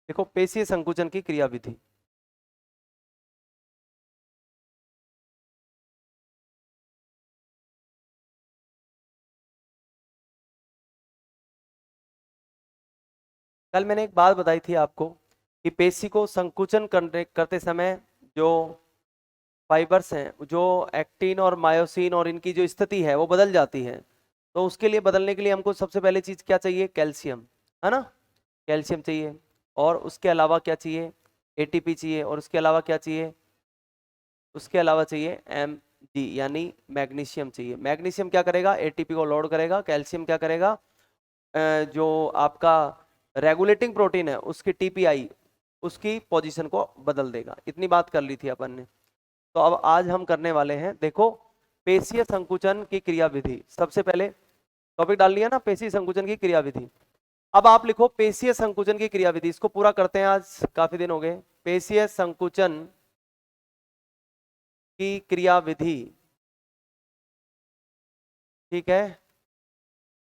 देखो पेशीय संकुचन की क्रियाविधि। कल मैंने एक बात बताई थी आपको कि पेशी को संकुचन करते समय जो फाइबर्स हैं, जो एक्टिन और मायोसिन और इनकी जो स्थिति है वो बदल जाती है। तो उसके लिए बदलने के लिए हमको सबसे पहले चीज क्या चाहिए? कैल्शियम, है ना? कैल्शियम चाहिए। और उसके अलावा क्या चाहिए? एटीपी चाहिए। और उसके अलावा क्या चाहिए? उसके अलावा चाहिए Mg यानी मैग्नीशियम चाहिए। मैग्नीशियम क्या करेगा? एटीपी को लोड करेगा। कैल्शियम क्या करेगा? जो आपका रेगुलेटिंग प्रोटीन है उसकी टीपीआई, उसकी पोजीशन को बदल देगा। इतनी बात कर ली थी अपन ने। तो अब आज हम करने वाले हैं, देखो, पेशीय संकुचन की क्रियाविधि। सबसे पहले टॉपिक डाल लिया ना, पेशीय संकुचन की क्रियाविधि। अब आप लिखो पेशीय संकुचन की क्रियाविधि। इसको पूरा करते हैं, आज काफी दिन हो गए। पेशीय संकुचन की क्रियाविधि, ठीक है।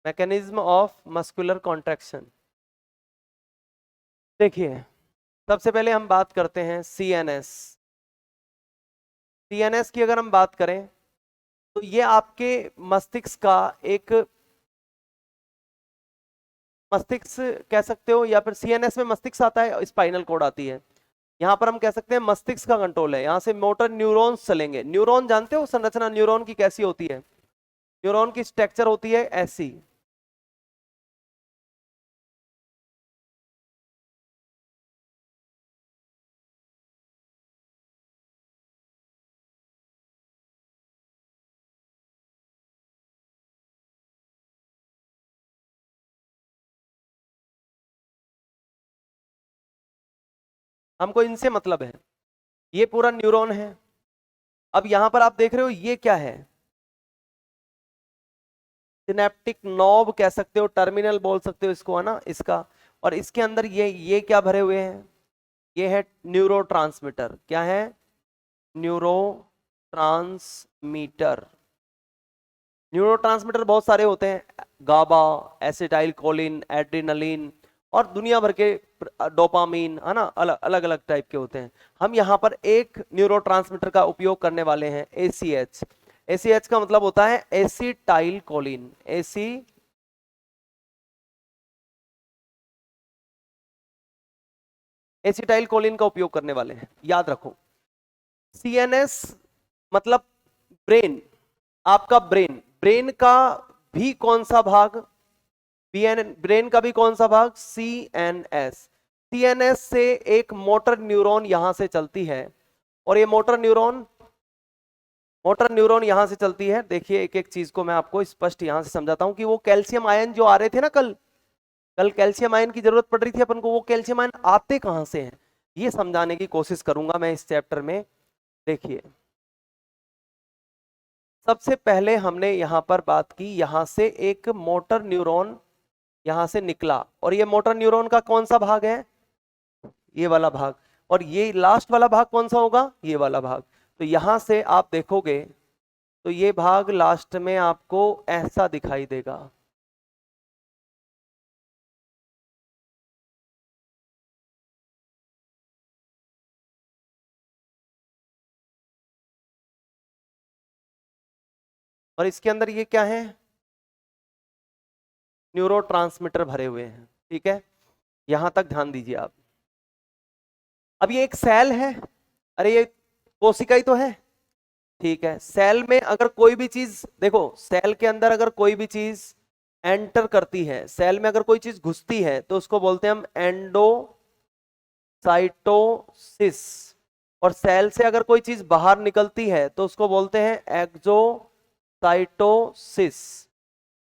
Mechanism of muscular contraction. देखिए, सबसे पहले हम बात करते हैं सीएनएस। सीएनएस की अगर हम बात करें तो ये आपके मस्तिष्क का एक, मस्तिष्क कह सकते हो, या फिर सीएनएस में मस्तिष्क आता है, स्पाइनल कोड आती है। यहाँ पर हम कह सकते हैं मस्तिष्क का कंट्रोल है। यहाँ से मोटर न्यूरॉन्स चलेंगे। न्यूरॉन जानते हो संरचना न्यूरॉन की कैसी होती है? न्यूरॉन की स्ट्रक्चर होती है ऐसी। हमको इनसे मतलब है। ये पूरा न्यूरॉन है। अब यहां पर आप देख रहे हो ये क्या है? सिनेप्टिक नॉब कह सकते हो, टर्मिनल बोल सकते हो इसको, है ना, इसका। और इसके अंदर ये क्या भरे हुए हैं? ये है न्यूरो ट्रांसमीटर। क्या है? Neuro transmitter. न्यूरोट्रांसमीटर बहुत सारे होते हैं, गाबा, एसिटाइल कोलिन, एड्रिनलिन और दुनिया भर के, डोपामीन, है ना, अलग अलग अलग टाइप के होते हैं। हम यहाँ पर एक न्यूरोट्रांसमीटर का उपयोग करने वाले हैं, एसीएच। एसीएच का मतलब होता है एसिटाइल कोलिन। एसिटाइल कोलिन का उपयोग करने वाले हैं, याद रखो। सीएनएस मतलब ब्रेन, आपका ब्रेन। ब्रेन का भी कौन सा भाग? ब्रेन का भी कौन सा भाग? सीएनएस। सीएनएस से एक मोटर न्यूरॉन यहां से चलती है। और ये मोटर न्यूरॉन यहां से चलती है। देखिए, एक एक चीज को मैं आपको स्पष्ट यहां से समझाता हूं कि वो कैल्शियम आयन जो आ रहे थे ना, कल कल कैल्शियम आयन की जरूरत पड़ रही थी अपन को, वो कैल्शियम आयन आते कहां से हैं, ये समझाने की कोशिश करूंगा मैं इस चैप्टर में। देखिए, सबसे पहले हमने यहां पर बात की, यहां से एक मोटर न्यूरॉन यहां से निकला। और ये मोटर न्यूरॉन का कौन सा भाग है? ये वाला भाग। और ये लास्ट वाला भाग कौन सा होगा? ये वाला भाग। तो यहां से आप देखोगे तो ये भाग लास्ट में आपको ऐसा दिखाई देगा। और इसके अंदर ये क्या है? न्यूरोट्रांसमीटर भरे हुए हैं, ठीक है। यहां तक ध्यान दीजिए आप। अब ये एक सेल है। अरे ये कोशिका ही तो है, ठीक है। सेल में अगर कोई भी चीज, देखो, सेल के अंदर अगर कोई भी चीज एंटर करती है, सेल में अगर कोई चीज घुसती है तो उसको बोलते हैं हम एंडोसाइटोसिस। और सेल से अगर कोई चीज बाहर निकलती है तो उसको बोलते हैं एक्सोसाइटोसिस।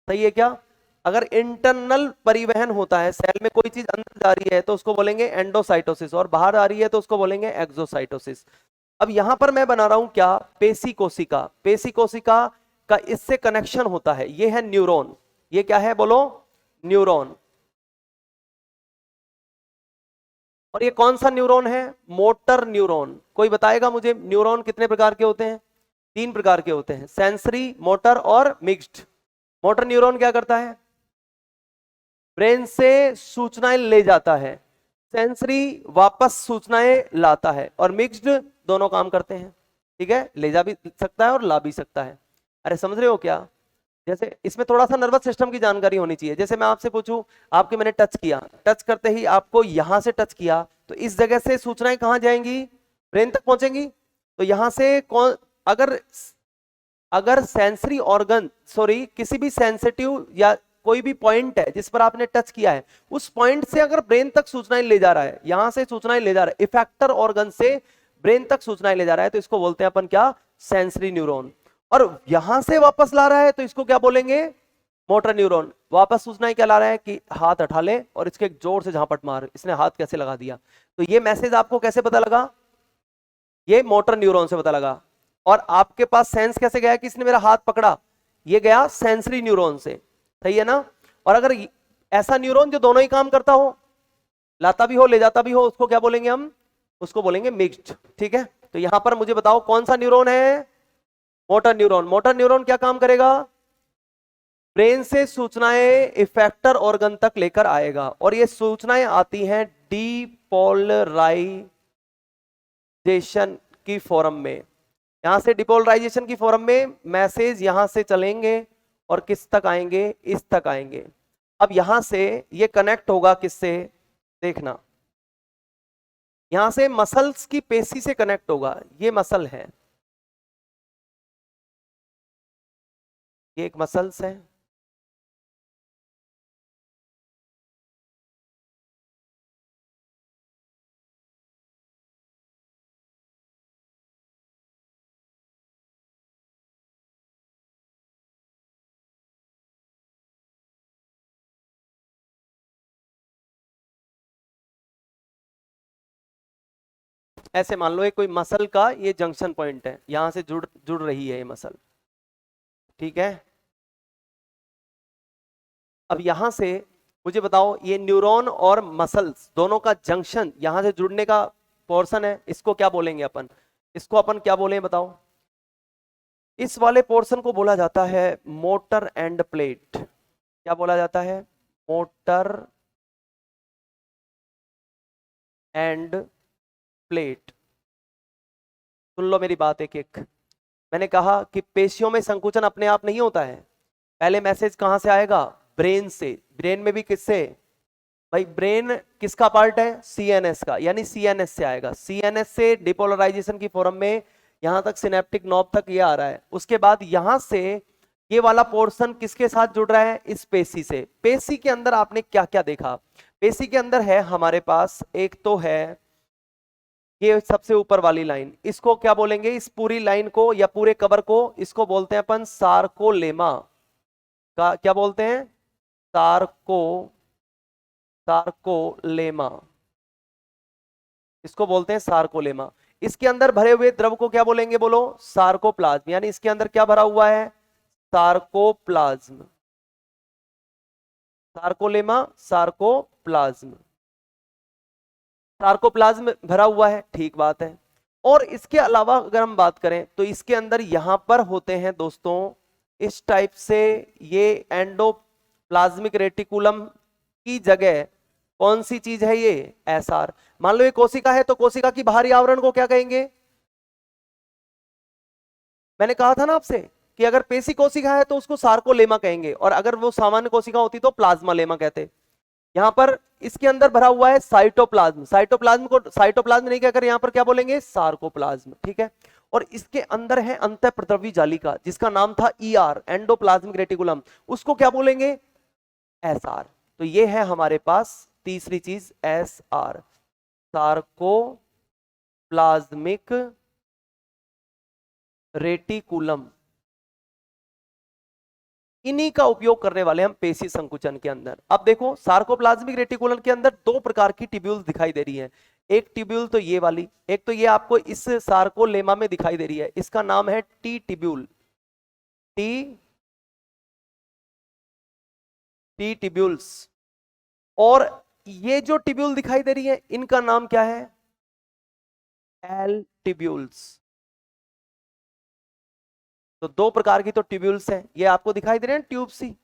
सही है क्या? अगर इंटरनल परिवहन होता है, सेल में कोई चीज अंदर जा रही है तो उसको बोलेंगे एंडोसाइटोसिस, और बाहर आ रही है तो उसको बोलेंगे एक्सोसाइटोसिस। अब यहां पर मैं बना रहा हूं क्या? पेशी कोशिका। पेशी कोशिका का इससे कनेक्शन होता है, ये है न्यूरॉन। ये क्या है बोलो? न्यूरॉन। और ये कौन सा न्यूरॉन है? Motor neuron. कोई बताएगा मुझे न्यूरॉन कितने प्रकार के होते हैं? 3 प्रकार के होते हैं, सेंसरी, मोटर और मिक्स्ड। मोटर न्यूरॉन क्या करता है? ब्रेन से सूचनाएं ले जाता है। सेंसरी वापस सूचनाएं लाता है, और मिक्स्ड दोनों काम करते हैं। ठीक है, ले जा भी सकता है और ला भी सकता है। अरे समझ रहे हो क्या? जैसे इसमें थोड़ा सा नर्वस सिस्टम की जानकारी होनी चाहिए। जैसे मैं आपसे पूछूं, आपके मैंने टच किया, टच करते ही आपको यहां से टच किया, तो इस जगह से सूचनाएं कहां जाएंगी? ब्रेन तक पहुंचेंगी। तो यहां से कौन, अगर अगर सेंसरी ऑर्गन, सॉरी, किसी भी सेंसिटिव या कोई भी पॉइंट है जिस पर आपने टच किया है, उस पॉइंट से अगर ब्रेन तक सूचनाएं ले जा रहा है, यहां से सूचनाएं ले जा रहा है, इफेक्टर ऑर्गन से ब्रेन तक सूचनाएं ले जा रहा है, तो इसको बोलते हैं अपन क्या? Sensory neuron. और यहां से वापस ला रहा है तो इसको क्या बोलेंगे? Motor neuron. वापस सूचनाएं क्या ला रहा है कि हाथ उठा ले और इसके जोर से झापट मार, इसने हाथ कैसे लगा दिया। तो ये मैसेज आपको कैसे पता लगा? ये मोटर न्यूरॉन से पता लगा। और आपके पास सेंस कैसे गया कि इसने मेरा हाथ पकड़ा? ये गया सेंसरी न्यूरॉन से। सही है ना? और अगर ऐसा न्यूरॉन जो दोनों ही काम करता हो, लाता भी हो ले जाता भी हो, उसको क्या बोलेंगे हम? उसको बोलेंगे मिक्स्ड। ठीक है, तो यहां पर मुझे बताओ कौन सा न्यूरॉन है? Motor neuron. मोटर न्यूरॉन क्या काम करेगा? ब्रेन से सूचनाएं इफेक्टर ऑर्गन तक लेकर आएगा, और ये सूचनाएं आती हैं डिपोलराइजेशन की फॉर्म में। यहां से डिपोलराइजेशन की फॉर्म में मैसेज यहां से चलेंगे और किस तक आएंगे? इस तक आएंगे। अब यहां से ये कनेक्ट होगा किससे? देखना, यहां से मसल्स की पेशी से कनेक्ट होगा। ये मसल है, ये एक मसल्स है, ऐसे मान लो ये कोई मसल का ये जंक्शन पॉइंट है, यहां से जुड़ जुड़ रही है ये मसल। ठीक है, अब यहां से मुझे बताओ, ये न्यूरॉन और मसल्स दोनों का जंक्शन यहां से जुड़ने का पोर्शन है, इसको क्या बोलेंगे अपन? इसको अपन क्या बोले बताओ? इस वाले पोर्शन को बोला जाता है मोटर एंड प्लेट। क्या बोला जाता है? Motor end plate. सुन लो मेरी बात एक एक। मैंने कहा कि पेशियों में संकुचन अपने आप नहीं होता है, पहले मैसेज कहां से आएगा? ब्रेन से। ब्रेन में भी किससे? भाई ब्रेन किसका पार्ट है? सीएनएस का, यानी सीएनएस से आएगा। सीएनएस से डिपोलराइजेशन की फॉर्म में यहां तक सिनेप्टिक नॉब तक ये आ रहा है। उसके बाद यहां से ये वाला पोर्शन किसके साथ जुड़ रहा है? इस पेशी से। पेशी के अंदर आपने क्या क्या देखा? पेशी के अंदर है हमारे पास, एक तो है ये सबसे ऊपर वाली लाइन, इसको क्या बोलेंगे? इस पूरी लाइन को या पूरे कवर को इसको बोलते हैं अपन सार्कोलेमा का। क्या बोलते हैं? सार्कोलेमा, इसको बोलते हैं सार्कोलेमा। इसके अंदर भरे हुए द्रव को क्या बोलेंगे? बोलो, सार्कोप्लाज्म। यानी इसके अंदर क्या भरा हुआ है? सार्कोप्लाज्म। सार्कोलेमा, सार्कोप्लाज्म, सार्कोप्लाज्म भरा हुआ है। ठीक बात है। और इसके अलावा अगर हम बात करें तो इसके अंदर यहां पर होते हैं दोस्तों इस टाइप से, ये एंडोप्लाज्मिक रेटिकुलम की जगह कौन सी चीज है? ये एसआर। मान लो ये कोशिका है, तो कोशिका की बाहरी आवरण को क्या कहेंगे? मैंने कहा था ना आपसे कि अगर पेशी कोशिका है तो उसको सार्कोलेमा कहेंगे, और अगर वो सामान्य कोशिका होती तो प्लाज्मा लेमा कहते। यहां पर इसके अंदर भरा हुआ है साइटोप्लाज्म। साइटोप्लाज्म को साइटोप्लाज्म नहीं कहकर यहां पर क्या बोलेंगे? सार्कोप्लाज्म। ठीक है, और इसके अंदर है अंतःप्रद्रवी जालिका जिसका नाम था ईआर, एंडोप्लाज्मिक रेटिकुलम, उसको क्या बोलेंगे? एसआर। तो ये है हमारे पास तीसरी चीज, एसआर, सार्कोप्लाज्मिक रेटिकुलम। इन्हीं का उपयोग करने वाले हम पेशी संकुचन के अंदर। अब देखो, सार्कोप्लाज्मिक रेटिकुलम के अंदर दो प्रकार की ट्यूब्यूल्स दिखाई दे रही हैं। एक ट्यूब्यूल तो ये वाली, एक तो ये आपको इस सार्कोलेमा में दिखाई दे रही है, इसका नाम है टी ट्यूब्यूल। T tubules. और ये जो ट्यूब्यूल दिखाई दे रही है इनका नाम क्या है? L tubules. तो दो प्रकार की तो ट्यूब्यूल्स हैं, ये आपको दिखाई दे रहे हैं ट्यूब सी,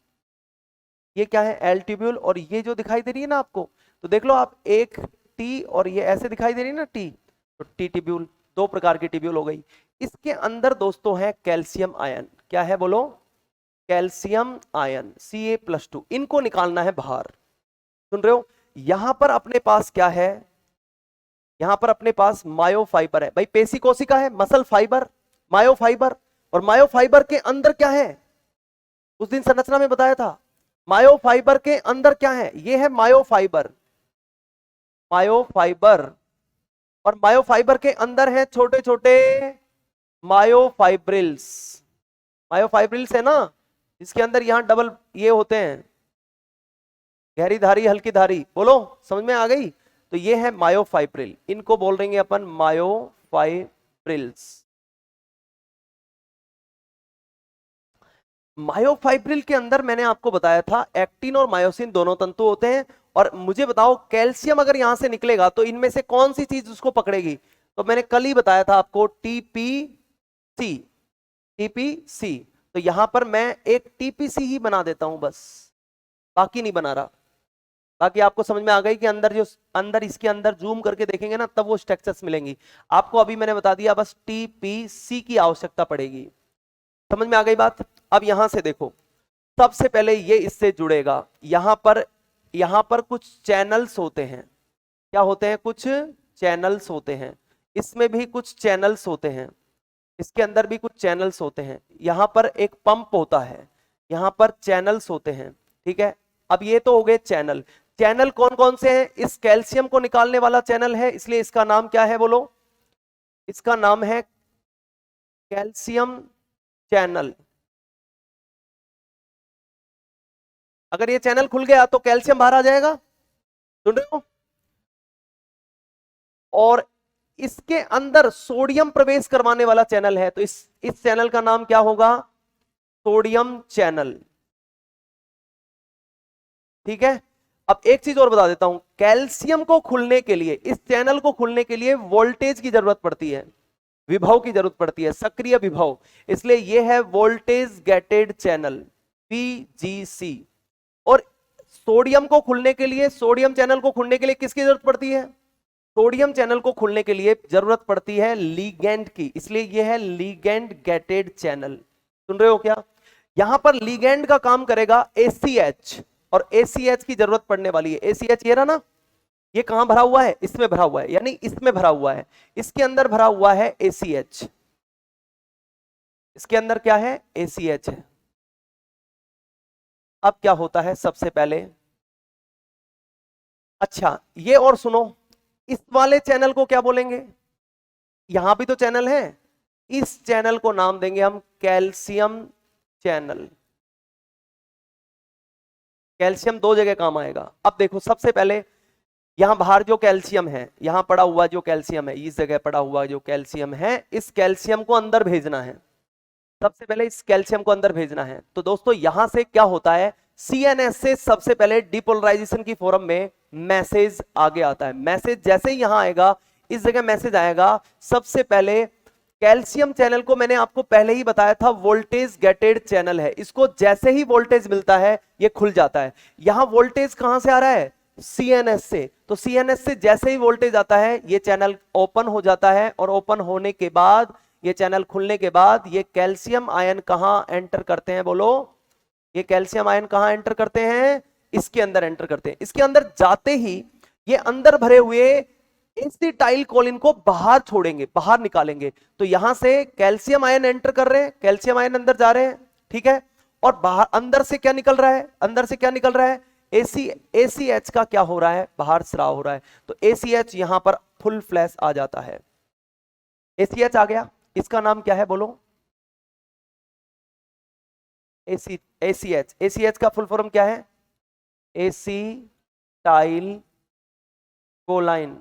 ये क्या है? L tubule. और ये जो दिखाई दे रही है ना आपको, तो देख लो आप, एक टी और ये ऐसे दिखाई दे रही है ना टी, तो टी टिब्यूल, दो प्रकार की टिब्यूल हो गई। इसके अंदर दोस्तों है कैल्शियम आयन, क्या है बोलो, कैल्शियम आयन Ca+2, इनको निकालना है बाहर। सुन रहे हो, यहां पर अपने पास क्या है, यहां पर अपने पास मायोफाइबर है भाई, पेशी कोशिका है, मसल फाइबर, मायोफाइबर, और मायोफाइबर के अंदर क्या है, उस दिन संरचना में बताया था, मायोफाइबर के अंदर क्या है, ये है मायोफाइबर, मायोफाइबर, और मायोफाइबर के अंदर है छोटे छोटे मायोफाइब्रिल्स, मायोफाइब्रिल्स है ना, इसके अंदर यहां डबल ये होते हैं, गहरी धारी हल्की धारी, बोलो समझ में आ गई, तो ये है मायोफाइब्रिल, इनको बोल देंगे अपन मायोफाइब्रिल्स। मायोफाइब्रिल के अंदर मैंने आपको बताया था एक्टिन और मायोसिन दोनों तंतु होते हैं, और मुझे बताओ कैल्शियम अगर यहां से निकलेगा तो इनमें से कौन सी चीज उसको पकड़ेगी, तो मैंने कल ही बताया था आपको टीपीसी, टीपीसी, तो यहां पर मैं एक टीपीसी ही बना देता हूं बस, बाकी नहीं बना रहा, बाकी आपको समझ में आ गई कि अंदर जो अंदर इसके अंदर जूम करके देखेंगे ना तब वो स्ट्रक्चर्स मिलेंगी आपको, अभी मैंने बता दिया बस टीपीसी की आवश्यकता पड़ेगी, समझ में आ गई बात। अब यहां से देखो, सबसे पहले ये इससे जुड़ेगा, यहां पर कुछ चैनल्स होते हैं, क्या होते हैं, कुछ चैनल्स होते हैं, इसमें भी कुछ चैनल्स होते हैं, इसके अंदर भी कुछ चैनल्स होते हैं, यहां पर एक पंप होता है, यहां पर चैनल्स होते हैं, ठीक है। अब ये तो हो गए चैनल, चैनल कौन कौन से हैं, इस कैल्शियम को निकालने वाला चैनल है, इसलिए इसका नाम क्या है बोलो, इसका नाम है कैल्शियम चैनल। अगर ये चैनल खुल गया तो कैल्शियम बाहर आ जाएगा, सुन रहे हो, और इसके अंदर सोडियम प्रवेश करवाने वाला चैनल है, तो इस चैनल का नाम क्या होगा, सोडियम चैनल, ठीक है। अब एक चीज और बता देता हूं, कैल्शियम को खुलने के लिए, इस चैनल को खुलने के लिए वोल्टेज की जरूरत पड़ती है, विभव की जरूरत पड़ती है, सक्रिय विभव, इसलिए यह है वोल्टेज गेटेड चैनल VGC। और सोडियम को खुलने के लिए, सोडियम चैनल को खुलने के लिए किसकी जरूरत पड़ती है, सोडियम चैनल को खुलने के लिए जरूरत पड़ती है लिगेंड की, इसलिए यह है लिगेंड गेटेड चैनल, सुन रहे हो क्या, यहां पर लिगेंड का काम करेगा ACH, और ACH की जरूरत पड़ने वाली है, ACH ये रहा ना, ये कहां भरा हुआ है, इसमें भरा हुआ है, यानी इसमें भरा हुआ है, इसके अंदर भरा हुआ है ACH, इसके अंदर क्या है, ACH है। अब क्या होता है सबसे पहले, अच्छा ये और सुनो, इस वाले चैनल को क्या बोलेंगे, यहां भी तो चैनल है, इस चैनल को नाम देंगे हम कैल्शियम चैनल, कैल्शियम दो जगह काम आएगा। अब देखो सबसे पहले यहां बाहर जो कैल्शियम है, यहां पड़ा हुआ जो कैल्शियम है, इस जगह पड़ा हुआ जो कैल्शियम है, इस कैल्शियम को अंदर भेजना है, सबसे पहले इस कैल्शियम को अंदर भेजना है, तो दोस्तों यहां से क्या होता है, CNS से सबसे पहले डिपोलराइजेशन की फॉर्म में मैसेज आगे आता है, मैसेज जैसे ही यहां आएगा, इस जगह मैसेज आएगा, सबसे पहले कैल्शियम चैनल को मैंने आपको पहले ही बताया था वोल्टेज गेटेड चैनल है, इसको जैसे ही वोल्टेज मिलता है ये खुल जाता है, यहां वोल्टेज कहां से आ रहा है, CNS से, तो CNS से जैसे ही वोल्टेज आता है ये चैनल ओपन हो जाता है, और ओपन होने के बाद, ये चैनल खुलने के बाद, ये कैल्शियम आयन कहां एंटर करते हैं बोलो, ये कैल्शियम आयन कहां एंटर करते हैं, इसके अंदर एंटर करते हैं, इसके अंदर जाते ही ये अंदर भरे हुए एसिटाइल कोलिन को बाहर छोड़ेंगे, बाहर निकालेंगे, तो यहां से कैल्शियम आयन एंटर कर रहे हैं, कैल्शियम आयन अंदर जा रहे हैं, ठीक है, और बाहर अंदर से क्या निकल रहा है, अंदर से क्या निकल रहा है, ACH का क्या हो रहा है, बाहर स्राव हो रहा है, तो ACH यहां पर फुल फ्लैश आ जाता है, ACH आ गया, इसका नाम क्या है बोलो, ACH का फुल फॉर्म क्या है, एसिटाइल कोलाइन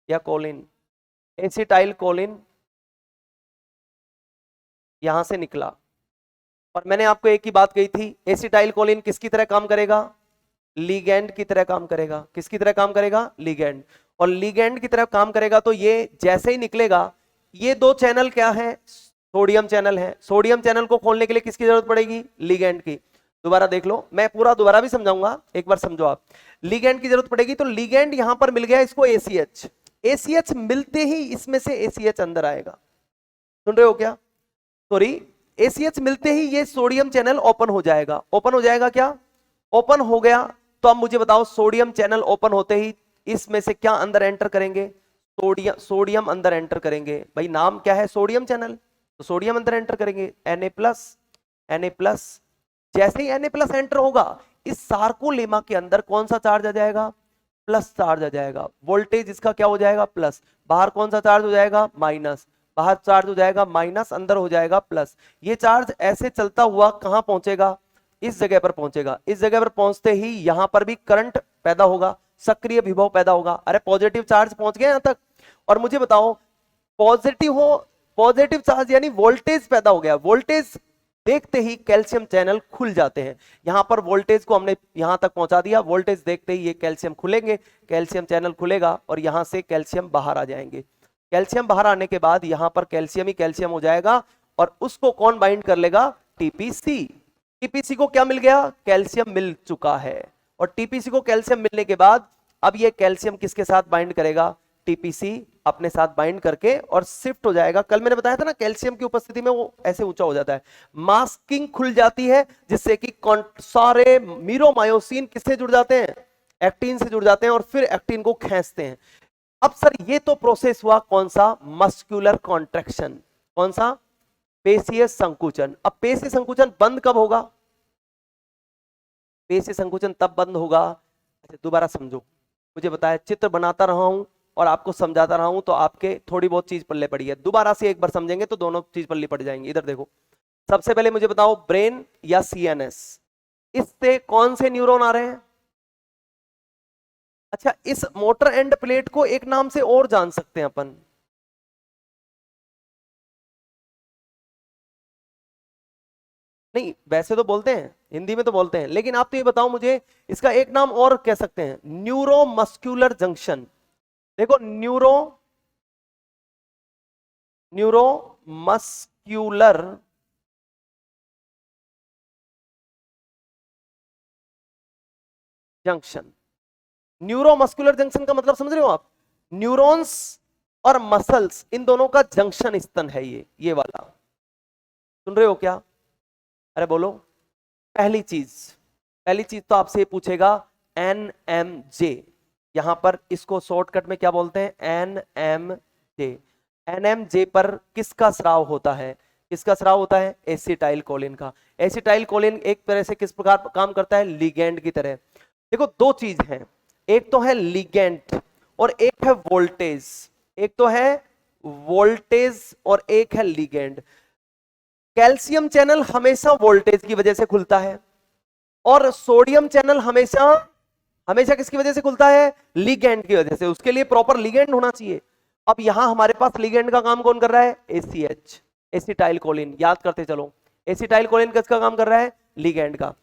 या कोलिन, एसिटाइल कोलिन यहां से निकला, और मैंने आपको एक ही बात कही थी, एसिटाइल कोलिन किसकी तरह काम करेगा, लिगेंड की तरह काम करेगा, किसकी तरह काम करेगा, लिगेंड, और लिगेंड की तरह काम करेगा, तो ये जैसे ही निकलेगा, ये दो चैनल क्या है, सोडियम चैनल है, सोडियम चैनल को खोलने के लिए किसकी जरूरत पड़ेगी, लिगेंड की, दोबारा देख लो, मैं पूरा दोबारा भी समझाऊंगा, एक बार समझो आप, लिगेंड की जरूरत पड़ेगी, तो लिगेंड यहां पर मिल गया इसको ACH। ACH मिलते ही इसमें से ACH अंदर आएगा, सुन रहे हो क्या? सॉरी, ACH मिलते ही ये सोडियम चैनल ओपन हो जाएगा। ओपन हो जाएगा क्या? ओपन हो गया। तो अब मुझे बताओ, सोडियम चैनल ओपन होते ही इसमें से क्या अंदर एंटर करेंगे? सोडियम अंदर एंटर करेंगे। भाई नाम क्या है? सोडियम चैनल, तो सोडियम अंदर एंटर करेंगे। Na+, जैसे ही Na+ एंटर होगा, इस सार्कोलेमा के अंदर कौन सा चार्ज आ जाएगा? प्लस चार्ज आ जाएगा। वोल्टेज इसका क्या हो जाएगा? प्लस। बाहर कौन सा चार्ज हो जाएगा? माइनस। बाहर चार्ज हो जाएगा माइनस, अंदर हो जाएगा प्लस। ये चार्ज ऐसे चलता हुआ कहां पहुंचेगा? इस जगह पर पहुंचेगा। इस जगह पर पहुंचते ही यहां पर भी करंट पैदा होगा, सक्रिय विभव पैदा होगा। अरे पॉजिटिव चार्ज पहुंच गया यहां तक। और मुझे बताओ, पॉजिटिव चार्ज यानी वोल्टेज पैदा हो गया। वोल्टेज देखते ही कैल्शियम चैनल खुल जाते हैं। यहां पर वोल्टेज को हमने यहां तक पहुंचा दिया, वोल्टेज देखते ही ये कैल्शियम खुलेंगे, कैल्शियम चैनल खुलेगा और यहां से कैल्शियम बाहर आ जाएंगे। कैल्शियम बाहर आने के बाद यहां पर कैल्शियम ही कैल्शियम हो जाएगा और उसको कौन बाइंड कर लेगा? टीपीसी। टीपीसी को क्या मिल गया? कैल्शियम मिल चुका है। और टीपीसी को कैल्शियम मिलने के बाद अब ये कैल्शियम किसके साथ बाइंड करेगा? टीपीसी अपने साथ बाइंड करके और शिफ्ट हो जाएगा। कल मैंने बताया था ना, कैल्शियम की उपस्थिति में वो ऐसे ऊंचा हो जाता है, मास्किंग खुल जाती है, जिससे कि सारे मीरोमायोसिन किससे जुड़ जाते हैं? एक्टिन से जुड़ जाते हैं और फिर एक्टिन को खींचते हैं। अब सर ये तो प्रोसेस हुआ कौन सा? Muscular contraction. कौन सा? पेशीय संकुचन। अब पेशीय संकुचन बंद कब होगा? पेशीय संकुचन तब बंद होगा, अच्छा दोबारा समझो, मुझे बताया चित्र बनाता रहा हूं और आपको समझाता रहा हूं, तो आपके थोड़ी बहुत चीज पल्ले पड़ी है। दोबारा से एक बार समझेंगे तो दोनों चीज पल्ले पड़ जाएंगी। इधर देखो, सबसे पहले मुझे बताओ, ब्रेन या CNS, इससे कौन से न्यूरॉन आ रहे हैं? अच्छा, इस मोटर एंड प्लेट को एक नाम से और जान सकते हैं अपन, नहीं वैसे तो बोलते हैं, हिंदी में तो बोलते हैं, लेकिन आप तो ये बताओ मुझे, इसका एक नाम और कह सकते हैं, न्यूरोमस्कुलर जंक्शन। देखो, न्यूरोमस्क्यूलर जंक्शन। न्यूरोमस्कुलर जंक्शन का मतलब समझ रहे हो आप? न्यूरॉन्स और मसल्स, इन दोनों का जंक्शन स्तन है ये वाला। सुन रहे हो क्या? अरे बोलो। पहली चीज तो आपसे ये पूछेगा, NMJ। यहां पर इसको शॉर्टकट में क्या बोलते हैं? NMJ। NMJ पर किसका स्राव होता है? किसका स्राव होता है? एसिटाइल कोलिन का। एसिटाइल कोलिन एक तरह से किस प्रकार काम करता है? लिगेंड की तरह। देखो दो चीज हैं, एक तो है लिगेंड और एक है वोल्टेज। एक तो है वोल्टेज और एक है लिगेंड। कैल्शियम चैनल हमेशा वोल्टेज की वजह से खुलता है और सोडियम चैनल हमेशा किसकी वजह से खुलता है? लिगेंड की वजह से। उसके लिए प्रॉपर लिगेंड होना चाहिए। अब यहां हमारे पास लिगेंड का काम कौन कर रहा है? ACH, acetyl choline. याद करते चलो, एसिटाइल कोलिन किसका काम कर रहा है? लिगेंड का।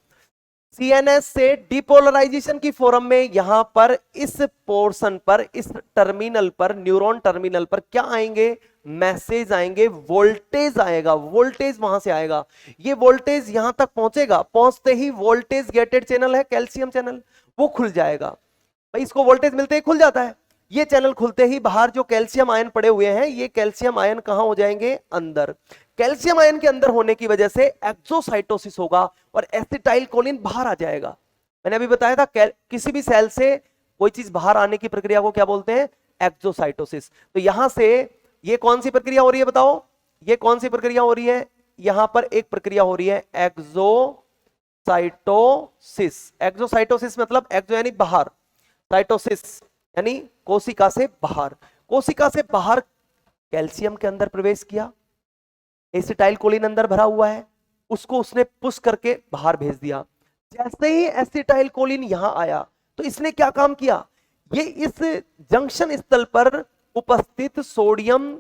CNS से डिपोलराइजेशन की फॉर्म में यहां पर इस पोर्शन पर, इस टर्मिनल पर, न्यूरॉन टर्मिनल पर क्या आएंगे? मैसेज आएंगे, वोल्टेज आएगा। वोल्टेज वहां से आएगा, ये वोल्टेज यहां तक पहुंचेगा। पहुंचते ही वोल्टेज गेटेड चैनल है कैल्शियम चैनल, वो खुल जाएगा। भाई इसको वोल्टेज मिलते ही खुल जाता है। ये चैनल खुलते ही बाहर जो कैल्शियम आयन पड़े हुए हैं, ये कैल्शियम आयन कहां हो जाएंगे? अंदर। कैल्शियम आयन के अंदर होने की वजह से एक्सोसाइटोसिस होगा और एसिटाइल कोलिन बाहर आ जाएगा। मैंने अभी बताया था, किसी भी सेल से कोई चीज बाहर आने की प्रक्रिया को क्या बोलते हैं? एक्सोसाइटोसिस। तो यहां से ये कौन सी प्रक्रिया हो रही है बताओ? ये कौन सी प्रक्रिया हो रही है? यहां पर एक प्रक्रिया हो रही है एक्सोसाइटोसिस। एक्सोसाइटोसिस मतलब एक्सो यानी बाहर, साइटोसिस यानी कोशिका से बाहर। कोशिका से बाहर कैल्शियम के अंदर प्रवेश किया, एसिटाइल कोलिन अंदर भरा हुआ है, उसको उसने पुश करके बाहर भेज दिया। जैसे ही एसिटाइल कोलिन यहां आया तो इसने क्या काम किया? ये इस जंक्शन स्थल पर उपस्थित सोडियम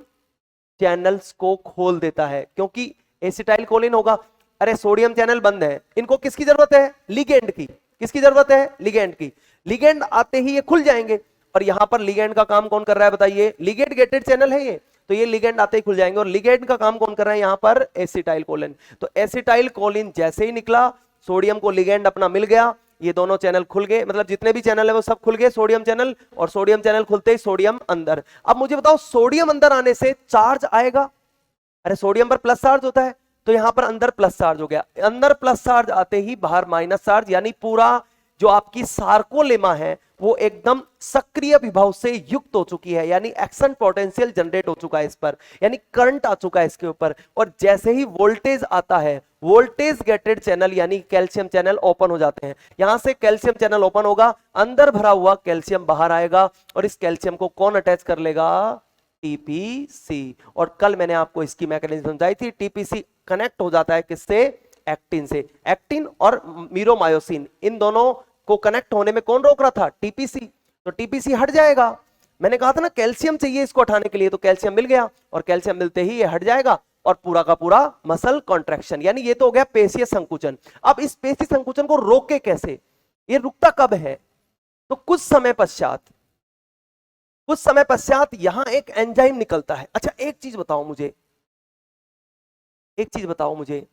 चैनल्स को खोल देता है, क्योंकि एसिटाइल कोलिन होगा। अरे सोडियम चैनल बंद है, इनको किसकी जरूरत है? लिगेंड की। किसकी जरूरत है? लिगेंड की। लिगेंड आते ही ये खुल जाएंगे और यहां पर लिगेंड का काम कौन कर रहा है बताइए? लिगेंड गेटेड चैनल है ये, तो ये लिगेंड आते ही खुल जाएंगे। और लिगेंड का काम कौन कर रहा है यहां पर? Acetyl choline. तो एसिटाइल कोलिन जैसे ही निकला, सोडियम को लिगेंड अपना मिल गया, ये दोनों चैनल खुल गए, मतलब जितने भी चैनल है वो सब खुल गए, सोडियम चैनल, और सोडियम चैनल खुलते ही सोडियम अंदर। अब मुझे बताओ सोडियम अंदर आने से चार्ज आएगा, अरे सोडियम पर प्लस चार्ज होता है, तो यहां पर अंदर प्लस चार्ज हो गया, अंदर प्लस चार्ज आते ही बाहर माइनस चार्ज, यानी पूरा जो आपकी सार्कोलेमा है वो एकदम सक्रिय विभव से युक्त हो चुकी है, यानी एक्शन पोटेंशियल जनरेट हो चुका है इस पर, यानी करंट आ चुका है इसके ऊपर। और जैसे ही वोल्टेज आता है, वोल्टेज गेटेड चैनल यानी कैल्शियम चैनल ओपन हो जाते हैं, यहां से कैल्शियम चैनल ओपन होगा, अंदर भरा हुआ कैल्शियम बाहर आएगा, और इस कैल्शियम को कौन अटैच कर लेगा, टीपीसी। और कल मैंने आपको इसकी मैकेनिज्म समझाई थी, टीपीसी कनेक्ट हो जाता है किससे, एक्टिन से। एक्टिन और मीरोमायोसिन इन दोनों को कनेक्ट होने में कौन रोक रहा था, टीपीसी, तो टीपीसी हट जाएगा। मैंने कहा था ना कैल्शियम चाहिए इसको हटाने के लिए, तो कैल्शियम मिल गया, और कैल्शियम मिलते ही ये हट जाएगा, और पूरा का पूरा मसल कॉन्ट्रैक्शन, यानी ये तो हो गया पेशीय संकुचन। अब इस पेशी संकुचन को रोके कैसे, ये रुकता कब है, तो कुछ समय पश्चात यहां एक एंजाइम निकलता है। अच्छा एक चीज बताओ मुझे,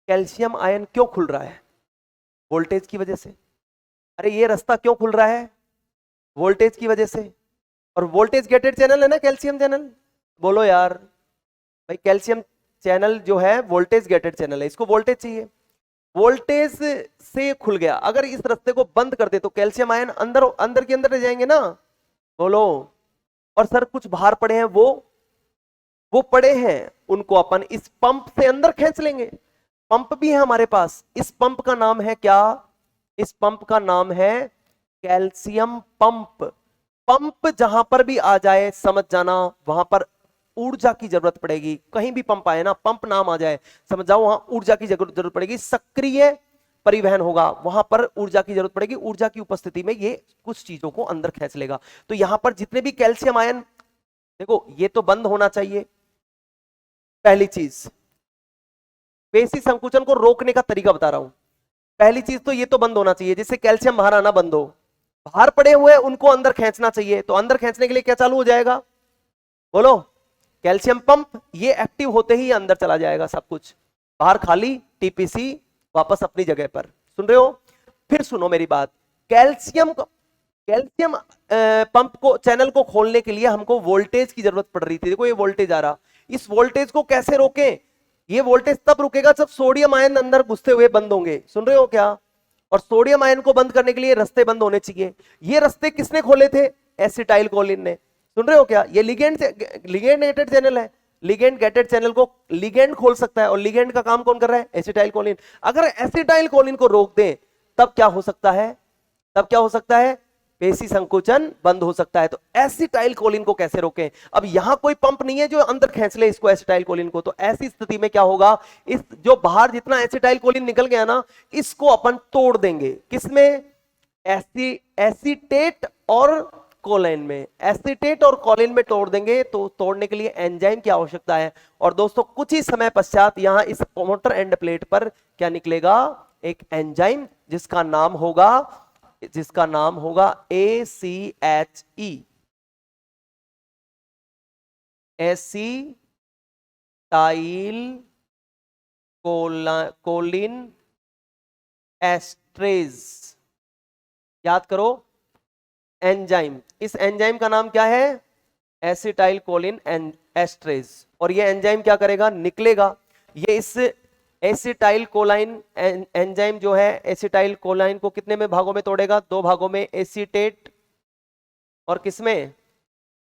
कैल्शियम आयन क्यों खुल रहा है, वोल्टेज की वजह से। अरे ये रास्ता क्यों खुल रहा है, वोल्टेज की वजह से, और वोल्टेज गेटेड चैनल है ना कैल्शियम चैनल, बोलो यार भाई, कैल्शियम चैनल जो है वोल्टेज गेटेड चैनल है, इसको वोल्टेज चाहिए, वोल्टेज से खुल गया। अगर इस रास्ते को बंद कर दे तो कैल्शियम आयन अंदर के अंदर रह जाएंगे ना, बोलो। और सर कुछ बाहर पड़े हैं, वो पड़े हैं, उनको अपन इस पंप से अंदर खींच लेंगे। पंप भी है हमारे पास, इस पंप का नाम है क्या, इस पंप का नाम है कैल्शियम पंप। पंप जहां पर भी आ जाए समझ जाना वहां पर ऊर्जा की जरूरत पड़ेगी, कहीं भी पंप आए ना, पंप नाम आ जाए समझ जाओ वहां ऊर्जा की जरूरत पड़ेगी, सक्रिय परिवहन होगा, वहां पर ऊर्जा की जरूरत पड़ेगी, ऊर्जा की उपस्थिति में ये कुछ चीजों को अंदर खींच लेगा। तो यहां पर जितने भी कैल्शियम आयन, देखो ये तो बंद होना चाहिए, पहली चीज पेशी संकुचन को रोकने का तरीका बता रहा हूं। पहली चीज तो ये तो बंद होना चाहिए, जिससे कैल्शियम बाहर आना बंद हो, बाहर पड़े हुए उनको अंदर खींचना चाहिए, तो अंदर खींचने के लिए क्या चालू हो जाएगा, बोलो, कैल्शियम पंप, ये एक्टिव होते ही अंदर चला जाएगा सब कुछ, बाहर खाली, टीपीसी वापस अपनी जगह पर। सुन रहे हो, फिर सुनो मेरी बात, कैल्शियम पंप को, चैनल को खोलने के लिए हमको वोल्टेज की जरूरत पड़ रही थी। देखो ये वोल्टेज आ रहा, इस वोल्टेज को कैसे रोकें, ये वोल्टेज तब रुकेगा जब सोडियम आयन अंदर घुसते हुए बंद होंगे, सुन रहे हो क्या। और सोडियम आयन को बंद करने के लिए रास्ते बंद होने चाहिए, ये रास्ते किसने खोले थे, एसिटाइल कोलिन ने, सुन रहे हो क्या। ये लिगेंड गेटेड चैनल है, लिगेंड गेटेड चैनल को लिगेंड खोल सकता है, और लिगेंड का काम कौन कर रहा है, एसिटाइल कोलिन। अगर एसिटाइल कोलिन को रोक दें तब क्या हो सकता है, पेशी संकुचन बंद हो सकता है। तो एसिटाइल कोलिन को कैसे रोकें, अब यहां कोई पंप नहीं है जो अंदर खींच ले इसको एसिटाइल कोलिन को, तो ऐसी स्थिति में क्या होगा, इस जो बाहर जितना एसिटाइल कोलिन निकल गया ना, इसको अपन तोड़ देंगे, किसमें, एसीटेट और कोलिन में, एसीटेट और कोलिन में तोड़ देंगे। तो तोड़ने के लिए एंजाइम की आवश्यकता है, और दोस्तों कुछ ही समय पश्चात यहां इस मोटर एंड प्लेट पर क्या निकलेगा, एक एंजाइम जिसका नाम होगा ACHE, एसिटाइल कोलिन एस्ट्रेज। याद करो एंजाइम, इस एंजाइम का नाम क्या है, एसिटाइल कोलिन एस्ट्रेज। और ये एंजाइम क्या करेगा, निकलेगा, ये इस एसिटाइल कोलाइन एंजाइम जो है एसिटाइल कोलाइन को कितने में भागों में तोड़ेगा, दो भागों में, एसीटेट और किसमें,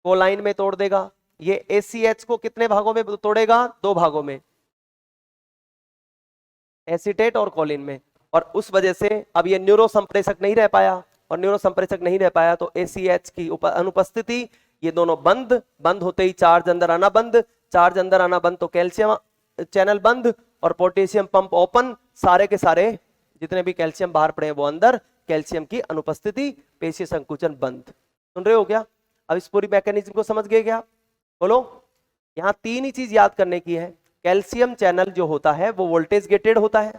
कोलाइन में तोड़ देगा। ये ACH को कितने भागों में तोड़ेगा, दो भागों में, एसीटेट और कोलिन में। और उस वजह से अब ये न्यूरो संप्रेषक नहीं रह पाया, और न्यूरो संप्रेषक नहीं रह पाया तो ACH की अनुपस्थिति, ये दोनों बंद होते ही चार्ज अंदर आना बंद, तो कैल्शियम चैनल बंद और पोटेशियम पंप ओपन, सारे के सारे जितने भी कैल्शियम बाहर पड़े हैं वो अंदर, कैल्शियम की अनुपस्थिति, पेशी संकुचन बंद। सुन रहे हो क्या, अब इस पूरी मैकेनिज्म को समझ गए क्या, बोलो। यहां तीन ही चीज याद करने की है, कैल्शियम चैनल जो होता है वो वोल्टेज गेटेड होता है,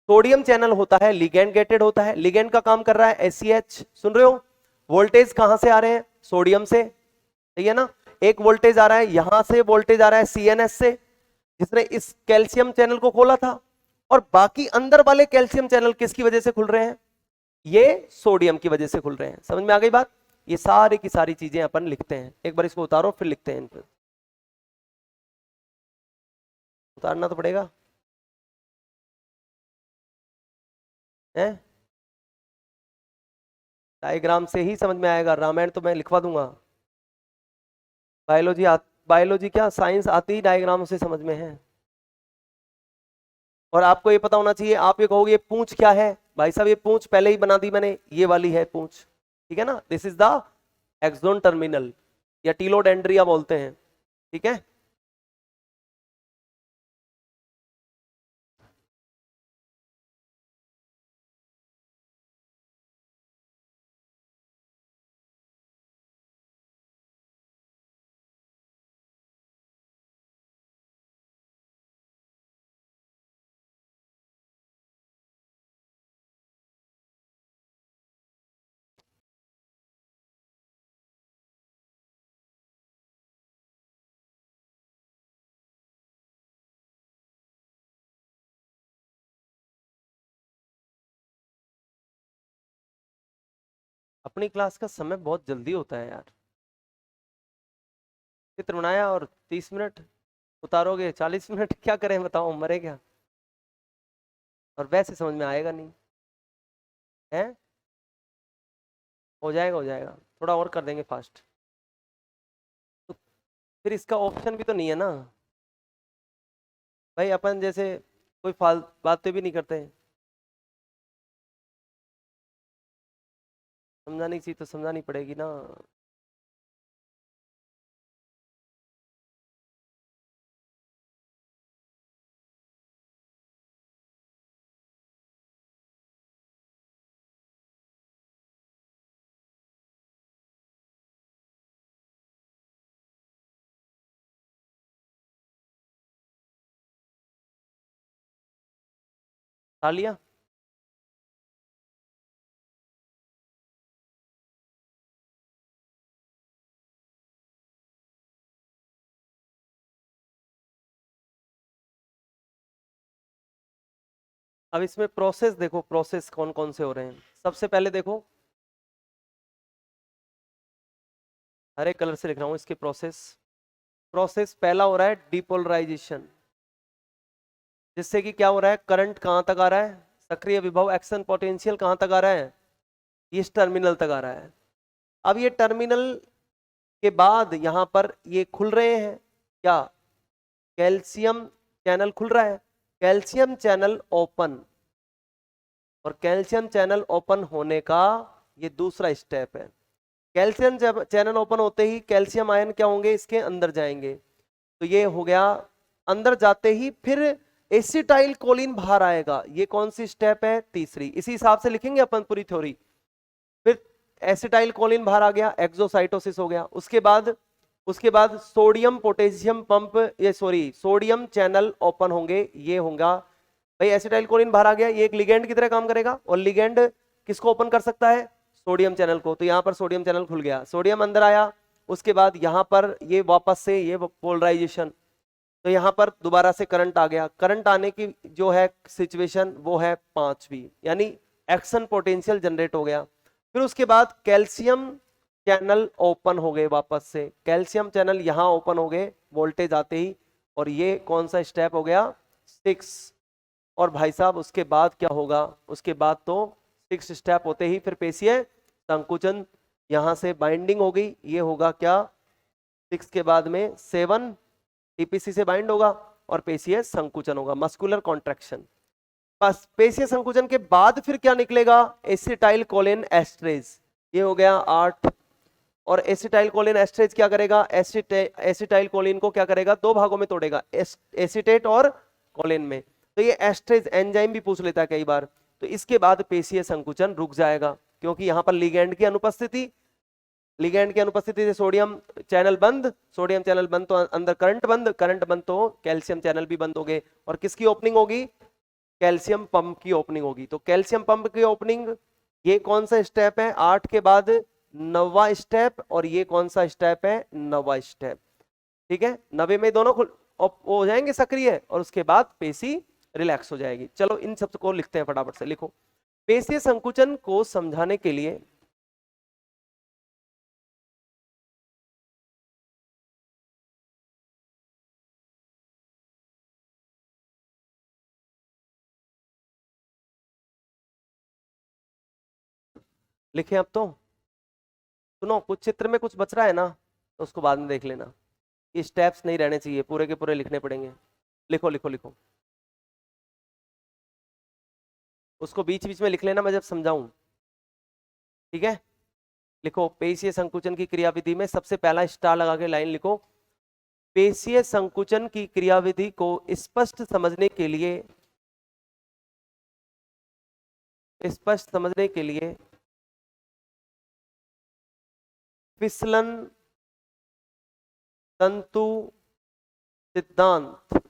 सोडियम चैनल होता है लिगेंड गेटेड होता है, लिगेंड का काम कर रहा है ACH, सुन रहे हो। वोल्टेज कहां से आ रहे हैं, सोडियम से, सही है ना। एक वोल्टेज आ रहा है यहां से, वोल्टेज आ रहा है CNS से, जिसने इस कैल्शियम चैनल को खोला था, और बाकी अंदर वाले कैल्शियम चैनल किसकी वजह से खुल रहे हैं? ये सोडियम की वजह से खुल रहे हैं। समझ में आ गई बात? ये सारी की सारी चीजें अपन लिखते हैं, एक बार इसको उतारो फिर लिखते हैं इन पर। उतारना तो पड़ेगा है, डायग्राम से ही समझ में आएगा। रामायण तो मैं लिखवा दूंगा, बायोलॉजी बायोलॉजी क्या साइंस आती ही डायग्राम से समझ में है। और आपको ये पता होना चाहिए, आप ये कहोगे ये पूंछ क्या है, भाई साहब ये पूंछ पहले ही बना दी मैंने, ये वाली है पूंछ, ठीक है ना। This is the axon terminal या टीलोडेंड्रिया बोलते हैं, ठीक है। अपनी क्लास का समय बहुत जल्दी होता है यार। चित्र बनाया और 30 मिनट, उतारोगे 40 मिनट, क्या करें बताओ, मरे क्या? और वैसे समझ में आएगा नहीं है। हो जाएगा हो जाएगा, थोड़ा और कर देंगे फास्ट। तो फिर इसका ऑप्शन भी तो नहीं है ना भाई, अपन जैसे कोई फाल बातें भी नहीं करते हैं। समझानी चाहिए तो समझानी पड़ेगी ना। तालियां। अब इसमें प्रोसेस देखो, प्रोसेस कौन कौन से हो रहे हैं। सबसे पहले देखो, हरे कलर से लिख रहा हूं इसके प्रोसेस। प्रोसेस पहला हो रहा है डिपोलराइजेशन, जिससे कि क्या हो रहा है, करंट कहां तक आ रहा है, सक्रिय विभव एक्शन पोटेंशियल कहां तक आ रहा है, इस टर्मिनल तक आ रहा है। अब ये टर्मिनल के बाद यहां पर ये खुल रहे हैं क्या, कैल्शियम चैनल खुल रहा है, कैल्शियम चैनल ओपन। और कैल्शियम चैनल ओपन होने का ये दूसरा स्टेप है। कैल्शियम चैनल ओपन होते ही कैल्शियम आयन क्या होंगे, इसके अंदर जाएंगे। तो ये हो गया, अंदर जाते ही फिर एसिटाइल कोलिन बाहर आएगा। ये कौन सी स्टेप है, तीसरी। इसी हिसाब से लिखेंगे अपन पूरी थ्योरी। फिर एसिटाइल कोलिन बाहर आ गया, एक्सोसाइटोसिस हो गया। उसके बाद सोडियम पोटेशियम पंप, ये सॉरी सोडियम चैनल ओपन होंगे, ये होगा भाई। एसिटाइल कोलिन बाहर आ गया, ये एक लिगेंड की तरह काम करेगा। और लिगेंड किसको ओपन कर सकता है, सोडियम चैनल को। तो यहां पर सोडियम चैनल खुल गया, सोडियम अंदर आया। उसके बाद यहां पर ये वापस से ये पोलराइजेशन, तो यहां पर दोबारा से करंट आ गया। करंट आने की जो है सिचुएशन वो है 5वीं, यानी एक्शन पोटेंशियल जनरेट हो गया। फिर उसके बाद कैल्शियम चैनल ओपन हो गए, वापस से कैल्शियम चैनल यहां ओपन हो गए वोल्टेज आते ही। और ये कौन सा स्टेप हो गया, 6। और भाई साहब उसके बाद क्या होगा, उसके बाद तो 6 स्टेप होते ही फिर पेशीय संकुचन, यहां से बाइंडिंग हो गई। ये होगा क्या, 6 के बाद में 7 टीपीसी से बाइंड होगा और पेशीय संकुचन होगा, मस्कुलर कॉन्ट्रैक्शन। बस पेशीय संकुचन के बाद फिर क्या निकलेगा, एसिटाइल कोलिन एस्ट्रेज। ये हो गया 8। और एसिटाइल कोलिन एस्ट्रेज क्या करेगा, एसिटाइल कोलिन को क्या करेगा, 2 भागों में तोड़ेगा, एसिटेट और कोलिन में। तो ये एस्ट्रेज एंजाइम भी पूछ लेता है कई बार। तो इसके बाद पेशीय संकुचन रुक जाएगा, क्योंकि यहां पर लिगैंड की अनुपस्थिति, लिगैंड की अनुपस्थिति से सोडियम चैनल बंद, सोडियम चैनल बंद तो अंदर करंट बंद, करंट बंद तो कैल्शियम चैनल भी बंद हो गए। और किसकी ओपनिंग होगी, कैल्शियम पंप की ओपनिंग होगी। तो कैल्शियम पंप की ओपनिंग, ये कौन सा स्टेप है, 8 के बाद 9वां स्टेप। और ये कौन सा स्टेप है, 9वां स्टेप। ठीक है, 90 में दोनों हो जाएंगे सक्रिय। और उसके बाद पेशी रिलैक्स हो जाएगी। चलो इन सब को लिखते हैं फटाफट से। लिखो, पेशीय संकुचन को समझाने के लिए लिखे अब तो। सुनो, कुछ चित्र में कुछ बच रहा है ना, तो उसको बाद में देख लेना। ये स्टेप्स नहीं रहने चाहिए, पूरे के पूरे लिखने पड़ेंगे। लिखो लिखो लिखो, उसको बीच बीच में लिख लेना मैं जब समझाऊं, ठीक है। लिखो, पेशीय संकुचन की क्रियाविधि में सबसे पहला स्टार लगा के लाइन लिखो। पेशीय संकुचन की क्रियाविधि को स्पष्ट समझने के लिए फिसलन तंतु सिद्धांत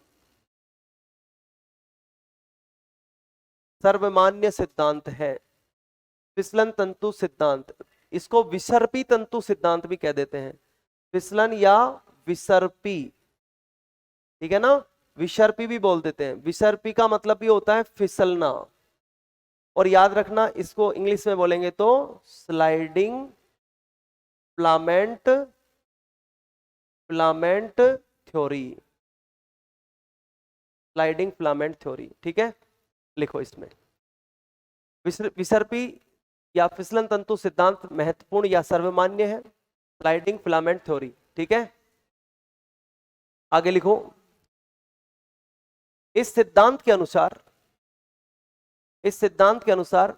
सर्वमान्य सिद्धांत है। फिसलन तंतु सिद्धांत, इसको विसर्पी तंतु सिद्धांत भी कह देते हैं। फिसलन या विसर्पी, ठीक है ना, विसर्पी भी बोल देते हैं। विसर्पी का मतलब भी होता है फिसलना। और याद रखना, इसको इंग्लिश में बोलेंगे तो sliding filament theory, sliding filament theory, ठीक है। लिखो इसमें, विसर्पी या फिसलन तंतु सिद्धांत महत्वपूर्ण या सर्वमान्य है, स्लाइडिंग फिलामेंट थ्योरी, ठीक है। आगे लिखो, इस सिद्धांत के अनुसार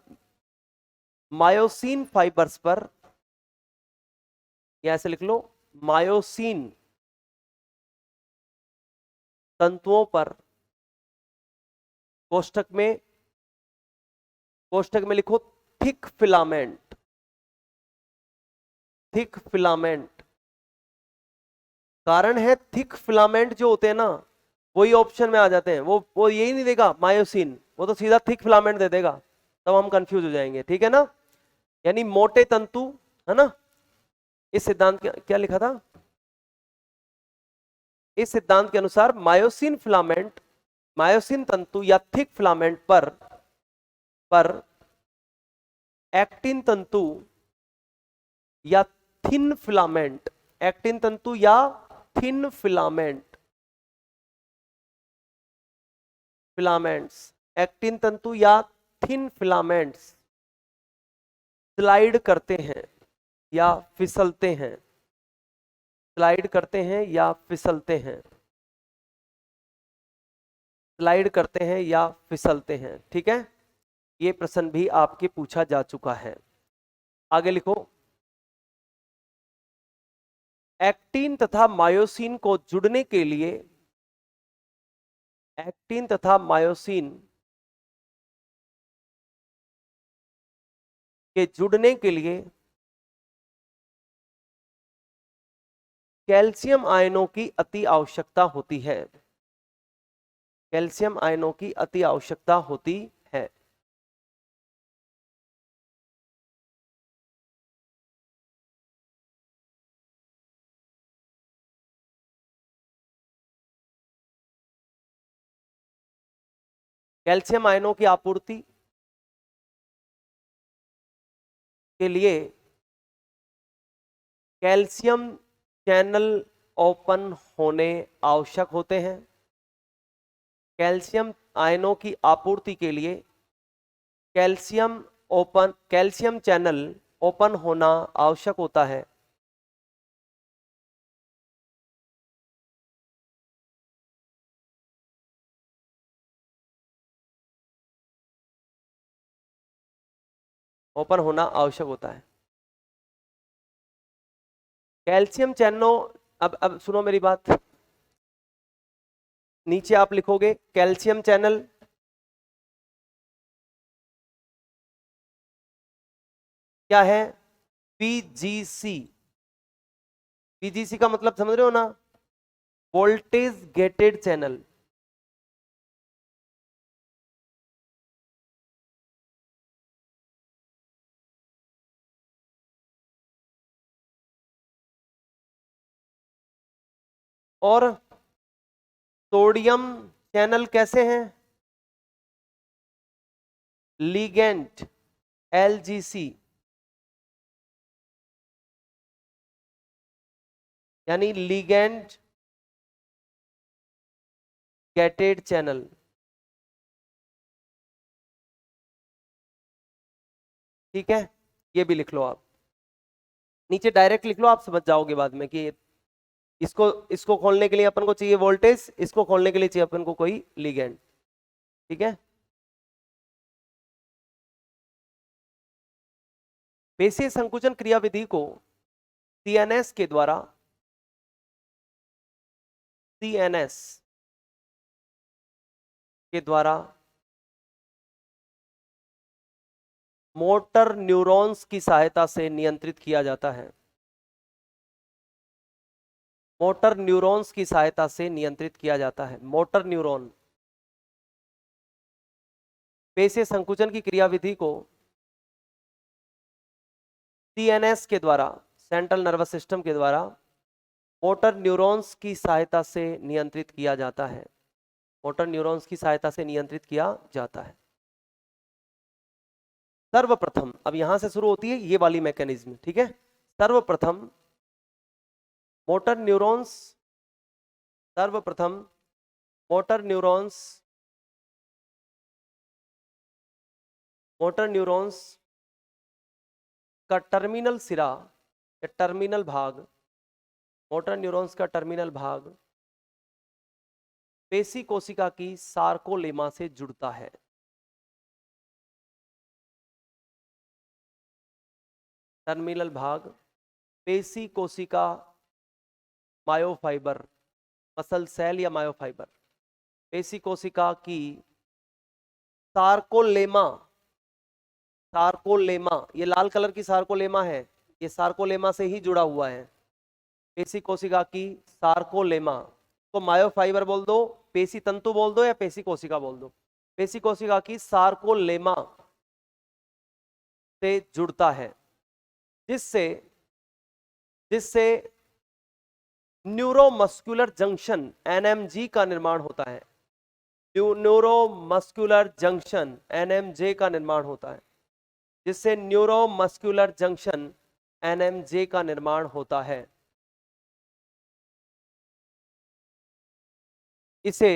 मायोसिन फाइबर्स पर, या ऐसे लिख लो, मायोसिन तंतुओं पर, कोष्ठक में लिखो थिक फिलामेंट। कारण है थिक फिलामेंट जो होते हैं ना, वही ऑप्शन में आ जाते हैं। वो यही नहीं देगा मायोसिन, वो तो सीधा थिक फिलामेंट दे देगा, तब हम कंफ्यूज हो जाएंगे, ठीक है ना। यानी मोटे तंतु, है ना। इस सिद्धांत क्या लिखा था, इस सिद्धांत के अनुसार मायोसिन तंतु या थिक फिलामेंट पर एक्टिन तंतु या थिन फिलामेंट, एक्टिन तंतु या थिन फिलामेंट्स, एक्टिन तंतु या थिन फिलामेंट्स स्लाइड करते हैं या फिसलते हैं, स्लाइड करते हैं या फिसलते हैं, स्लाइड करते हैं या फिसलते हैं, ठीक है। ये प्रश्न भी आपके पूछा जा चुका है। आगे लिखो, एक्टिन तथा मायोसिन को जुड़ने के लिए, एक्टिन तथा मायोसिन के जुड़ने के लिए कैल्शियम आयनों की अति आवश्यकता होती है, कैल्शियम आयनों की अति आवश्यकता होती है। कैल्शियम आयनों की आपूर्ति के लिए कैल्शियम चैनल ओपन होने आवश्यक होते हैं। कैल्शियम आयनों की आपूर्ति के लिए कैल्शियम चैनल ओपन होना आवश्यक होता है। ओपन होना आवश्यक होता है। कैल्शियम चैनलों, अब सुनो मेरी बात, नीचे आप लिखोगे कैल्शियम चैनल, क्या है, पीजीसी। पीजीसी का मतलब समझ रहे हो ना, वोल्टेज गेटेड चैनल। और सोडियम चैनल कैसे हैं, लिगेंड LGC यानी लिगेंड गेटेड चैनल। ठीक है, ये भी लिख लो आप, नीचे डायरेक्ट लिख लो, आप समझ जाओगे बाद में कि इसको इसको खोलने के लिए अपन को चाहिए वोल्टेज, इसको खोलने के लिए चाहिए अपन को कोई लिगेंड। ठीक है, पेशीय संकुचन क्रियाविधि को CNS के द्वारा CNS के द्वारा मोटर न्यूरॉन्स की सहायता से नियंत्रित किया जाता है। मोटर न्यूरॉन्स की सहायता से नियंत्रित किया जाता है। मोटर न्यूरॉन, पेशीय संकुचन की क्रियाविधि को CNS के द्वारा, सेंट्रल नर्वस सिस्टम के द्वारा मोटर न्यूरॉन्स की सहायता से नियंत्रित किया जाता है। मोटर न्यूरॉन्स की सहायता से नियंत्रित किया जाता है। सर्वप्रथम, अब यहां से शुरू होती है ये वाली मैकेनिज्म। ठीक है, सर्वप्रथम मोटर न्यूरॉन्स, सर्वप्रथम मोटर न्यूरॉन्स, मोटर न्यूरॉन्स का टर्मिनल सिरा या टर्मिनल भाग, मोटर न्यूरॉन्स का टर्मिनल भाग पेशी कोशिका की सार्कोलेमा से जुड़ता है। टर्मिनल भाग पेशी कोशिका, मायोफाइबर, मसल सेल या मायोफाइबर, पेशी कोशिका की सार्कोलेमा, सार्कोलेमा, ये लाल कलर की सार्कोलेमा है, ये सार्कोलेमा से ही जुड़ा हुआ है। पेशी कोशिका की सार्कोलेमा को मायोफाइबर बोल दो, पेशी तंतु बोल दो, या पेशी कोशिका बोल दो। पेशी कोशिका की सार्कोलेमा से जुड़ता है, जिससे जिससे न्यूरोमस्कुलर जंक्शन NMJ का निर्माण होता है। न्यूरोमस्कुलर जंक्शन NMJ का निर्माण होता है, जिससे न्यूरोमस्कुलर जंक्शन NMJ का निर्माण होता है। इसे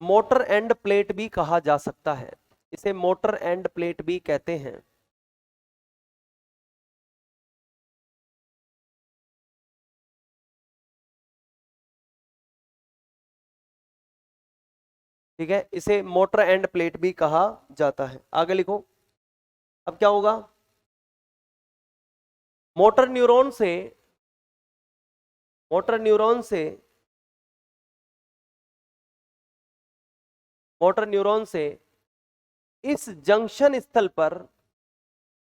मोटर एंड प्लेट भी कहा जा सकता है, इसे मोटर एंड प्लेट भी कहते हैं। ठीक है, इसे मोटर एंड प्लेट भी कहा जाता है। आगे लिखो, अब क्या होगा, मोटर न्यूरॉन से, मोटर न्यूरॉन से, मोटर न्यूरॉन से इस जंक्शन स्थल पर,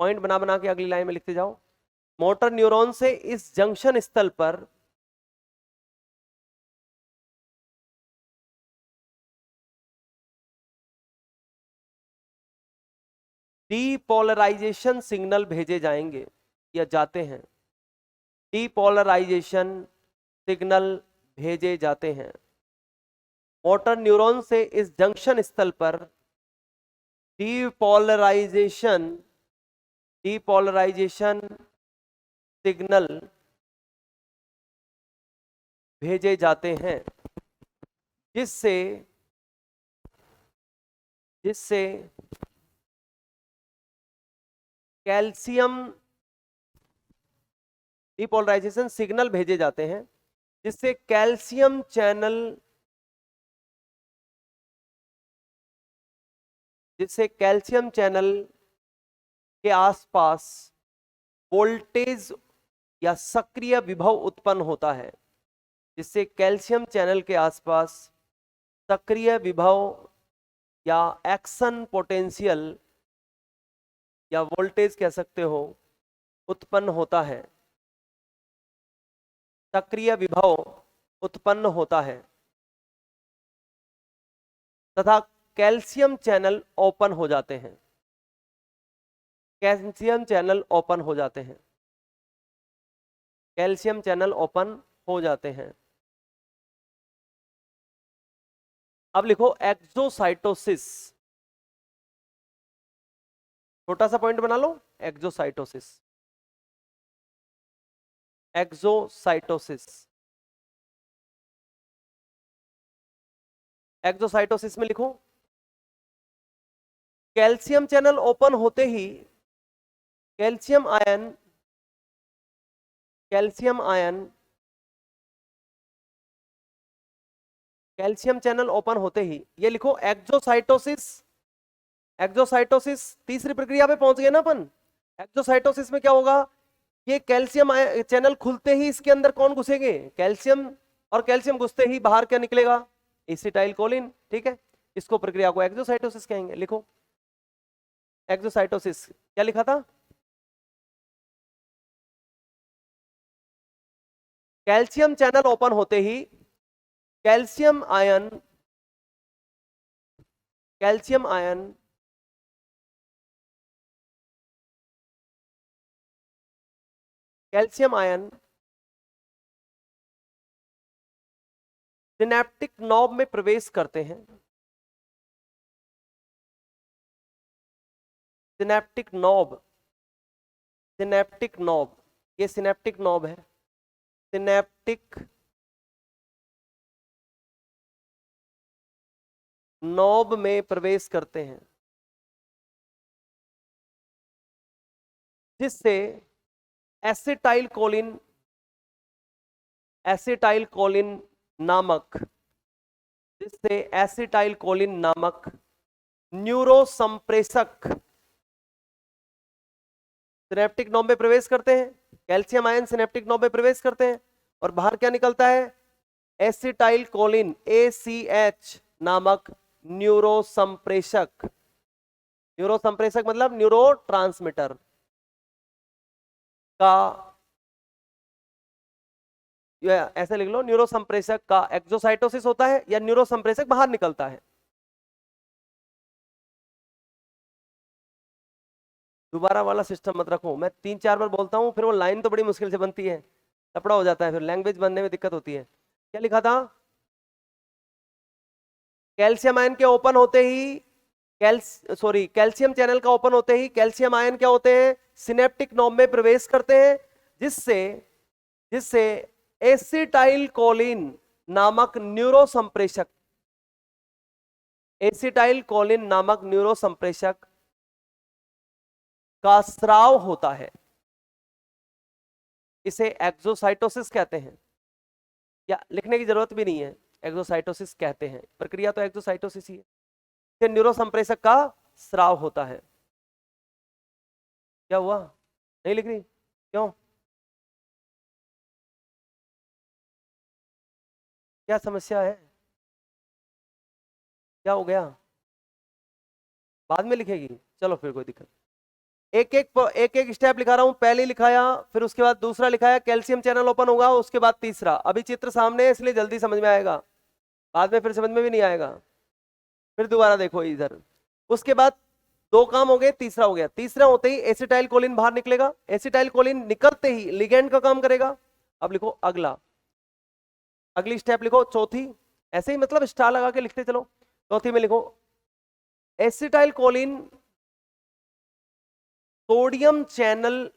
पॉइंट बना बना के अगली लाइन में लिखते जाओ, मोटर न्यूरॉन से इस जंक्शन स्थल पर डीपोलराइजेशन सिग्नल भेजे जाएंगे या जाते हैं। डीपोलराइजेशन सिग्नल भेजे जाते हैं। मोटर न्यूरॉन से इस जंक्शन स्थल पर डीपोलराइजेशन, डीपोलराइजेशन सिग्नल भेजे जाते हैं, जिससे जिससे कैल्शियम, डीपोलराइजेशन सिग्नल भेजे जाते हैं जिससे कैल्शियम चैनल, जिससे कैल्शियम चैनल के आसपास वोल्टेज या सक्रिय विभव उत्पन्न होता है, जिससे कैल्शियम चैनल के आसपास सक्रिय विभव या एक्शन पोटेंशियल या वोल्टेज कह सकते हो उत्पन्न होता है, सक्रिय विभव उत्पन्न होता है तथा कैल्शियम चैनल ओपन हो जाते हैं। कैल्शियम चैनल ओपन हो जाते हैं, कैल्शियम चैनल ओपन हो जाते हैं। अब लिखो एक्सोसाइटोसिस, छोटा सा पॉइंट बना लो, एक्सोसाइटोसिस। एक्सोसाइटोसिस, एक्सोसाइटोसिस में लिखो कैल्शियम चैनल ओपन होते ही calcium ion, calcium ion, calcium channel open होते ही, ये लिखो एक्सोसाइटोसिस। एक्सोसाइटोसिस तीसरी प्रक्रिया पे पहुंच गए ना अपन। एक्सोसाइटोसिस में क्या होगा, ये कैल्शियम चैनल खुलते ही इसके अंदर कौन घुसेंगे, कैल्शियम, और कैल्शियम घुसते ही बाहर क्या निकलेगा, एसिटाइल कोलिन। ठीक है, इसको प्रक्रिया को एक्सोसाइटोसिस कहेंगे। लिखो एक्सोसाइटोसिस, क्या लिखा था, कैल्शियम चैनल ओपन होते ही calcium ion, calcium ion, calcium ion synaptic knob में प्रवेश करते हैं। सिनेप्टिक नॉब, सिनेप्टिक नॉब, ये सिनेप्टिक नॉब है, सिनेप्टिक नॉब में प्रवेश करते हैं, जिससे एसिटाइल कोलिन, एसिटाइल कोलिन नामक, जिससे एसिटाइल कोलिन नामक न्यूरोसंप्रेषक सिनेप्टिक नॉब में प्रवेश करते हैं। कैल्शियम आयन सिनेप्टिक नॉब में प्रवेश करते हैं और बाहर क्या निकलता है, एसिटाइल कोलिन ACH नामक न्यूरोसंप्रेषक। न्यूरोसंप्रेषक मतलब न्यूरोट्रांसमीटर का, ऐसे लिख लो, न्यूरोसंप्रेषक का एक्सोसाइटोसिस होता है या न्यूरोसंप्रेषक बाहर निकलता है। दोबारा वाला सिस्टम मत रखो, मैं 3-4 बार बोलता हूं फिर वो लाइन तो बड़ी मुश्किल से बनती है, कपड़ा हो जाता है, फिर लैंग्वेज बनने में दिक्कत होती है। क्या लिखा था, कैल्शियम आयन के ओपन होते ही कैल्शियम चैनल का ओपन होते ही कैल्शियम आयन क्या होते हैं, सिनेप्टिक नॉब में प्रवेश करते हैं, जिससे जिससे एसिटाइल कोलिन नामक न्यूरोसंप्रेषक, एसिटाइल कोलिन नामक न्यूरोसंप्रेषक का स्राव होता है। इसे एक्सोसाइटोसिस कहते हैं, या लिखने की जरूरत भी नहीं है, एक्सोसाइटोसिस कहते हैं, प्रक्रिया तो एक्सोसाइटोसिस ही है। फिर न्यूरोसंप्रेषक का स्राव होता है। क्या हुआ, नहीं लिख रही, क्यों, क्या समस्या है, क्या हो गया, बाद में लिखेगी, चलो फिर कोई दिक्कत। एक एक स्टेप लिखा रहा हूं, पहले लिखाया, फिर उसके बाद दूसरा लिखाया, कैल्शियम चैनल ओपन होगा, उसके बाद तीसरा। अभी चित्र सामने है इसलिए जल्दी समझ में आएगा, बाद में फिर समझ में भी नहीं आएगा। फिर दोबारा देखो इधर, उसके बाद 2 काम हो गए, तीसरा हो गया। तीसरा होते ही एसिटाइल कोलिन बाहर निकलेगा, एसिटाइल कोलिन निकलते ही लिगैंड का काम करेगा। अब लिखो अगला, अगली स्टेप लिखो, चौथी, ऐसे ही मतलब स्टार लगा के लिखते चलो। चौथी में लिखो acetyl choline sodium channel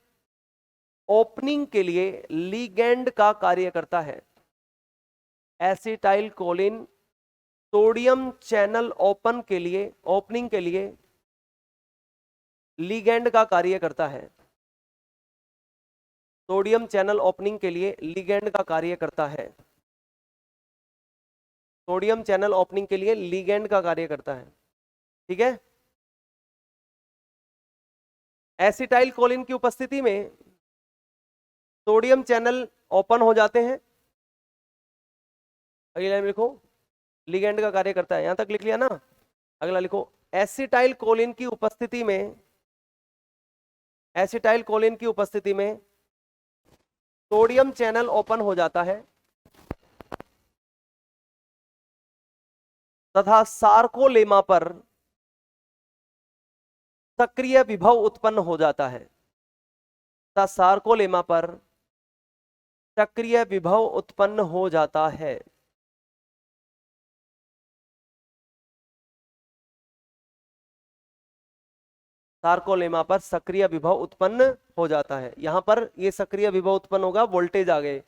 opening के लिए लिगैंड का कार्य करता है। Acetyl choline sodium channel open के लिए, ओपनिंग के लिए लिगैंड का कार्य करता है। सोडियम चैनल ओपनिंग के लिए लिगैंड का कार्य करता है। सोडियम चैनल ओपनिंग के लिए लिगैंड का कार्य करता है। ठीक है, एसिटाइल कोलिन की उपस्थिति में सोडियम चैनल ओपन हो जाते हैं। अगली लाइन लिखो, लिगैंड का कार्य करता है, यहां तक लिख लिया ना। अगला लिखो एसिटाइल कोलिन की उपस्थिति में, एसिटाइल कोलिन की उपस्थिति में सोडियम चैनल ओपन हो जाता है तथा सार्कोलेमा पर सक्रिय विभव उत्पन्न हो जाता है, तथा सार्कोलेमा पर सक्रिय विभव उत्पन्न हो जाता है। सार्कोलेमा पर सक्रिय विभव उत्पन्न हो जाता है। यहां पर ये सक्रिय विभव उत्पन्न होगा, वोल्टेज आ गए।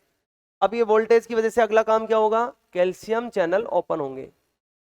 अब ये वोल्टेज की वजह से अगला काम क्या होगा, कैल्शियम चैनल ओपन होंगे।